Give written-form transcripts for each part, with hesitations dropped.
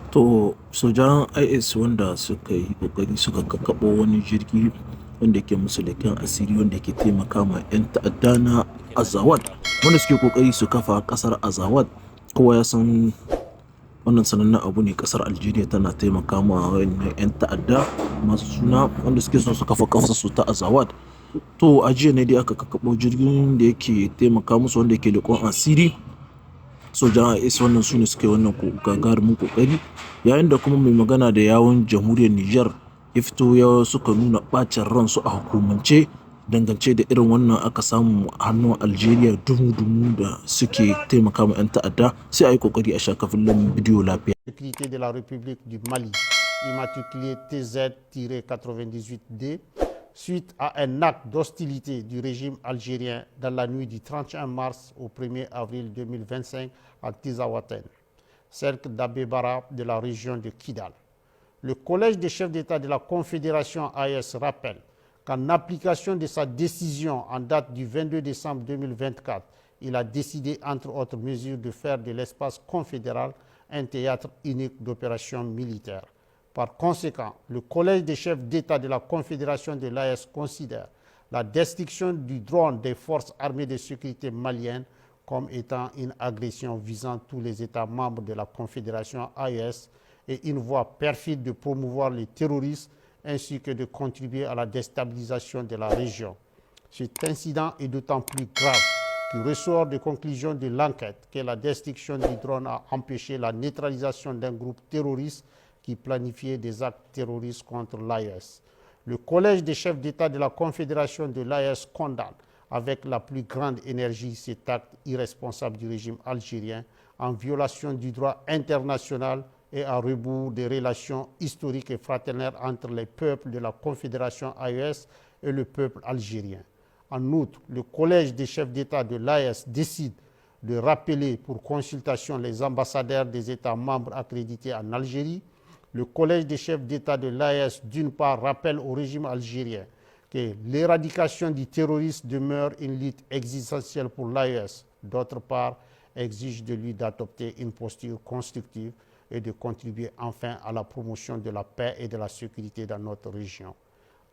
To sojan IS wanda suka yi ƙoƙari suka kakkaɓo wani jirgi wanda ke musu leƙen asiri wanda ke taimaka ma 'yan ta'adda na Azawad wanda suke ƙoƙari su kafa ƙasar Azawad. Kowa ya san wannan sanannen abu ne, ƙasar Algeria tana taimaka ma wayannan 'yan ta'adda masu suna wanda suke son su kafa ƙasar su ta Azawad. To a jiya ne dai aka kakkaɓo jirgin da yake taimaka musu wanda ke leƙon asiri. Sojan IS wannan su ne suka yi wannan gagarumin ƙoƙari, yayin da kuma mai magana da yawun jamhuriyar Nijar ya fito ya suka nuna ɓacin ransu a hukumance dangance da irin wannan aka samu a hannun Algeria dumu-dumu da suke taimaka ma 'yan ta'adda. Sai a yi ƙoƙari a sha kafin bidiyo lafiya. Sécurité de la République du Mali, immatriculé TZ-98D, suite à un acte d'hostilité du régime algérien dans la nuit du 31 mars au 1er avril 2025 à Tizawaten, cercle d'Abebara de la région de Kidal. Le Collège des chefs d'État de la Confédération AES rappelle qu'en application de sa décision en date du 22 décembre 2024, il a décidé, entre autres mesures, de faire de l'espace confédéral un théâtre unique d'opérations militaires. Par conséquent, le Collège des chefs d'État de la Confédération de l'AES considère la destruction du drone des forces armées de sécurité maliennes comme étant une agression visant tous les États membres de la Confédération AES et une voie perfide de promouvoir le terrorisme ainsi que de contribuer à la déstabilisation de la région. Cet incident est d'autant plus grave qu'il ressort des conclusions de l'enquête que la destruction du drone a empêché la neutralisation d'un groupe terroriste qui planifiait des actes terroristes contre l'AES. Le Collège des chefs d'État de la Confédération de l'AES condamne avec la plus grande énergie cet acte irresponsable du régime algérien en violation du droit international et à rebours des relations historiques et fraternelles entre les peuples de la Confédération AES et le peuple algérien. En outre, le Collège des chefs d'État de l'AES décide de rappeler pour consultation les ambassadeurs des États membres accrédités en Algérie. Le Collège des chefs d'État de l'AES, d'une part, rappelle au régime algérien que l'éradication du terrorisme demeure une lutte existentielle pour l'AES. D'autre part, exige de lui d'adopter une posture constructive et de contribuer enfin à la promotion de la paix et de la sécurité dans notre région.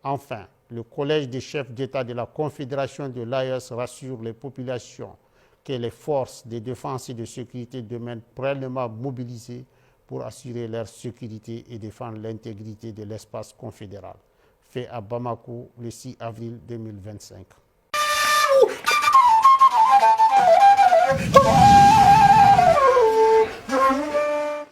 Enfin, le Collège des chefs d'État de la Confédération de l'AES rassure les populations que les forces de défense et de sécurité demeurent pleinement mobilisées pour assurer leur sécurité et défendre l'intégrité de l'espace confédéral. Fait à Bamako le 6 avril 2025.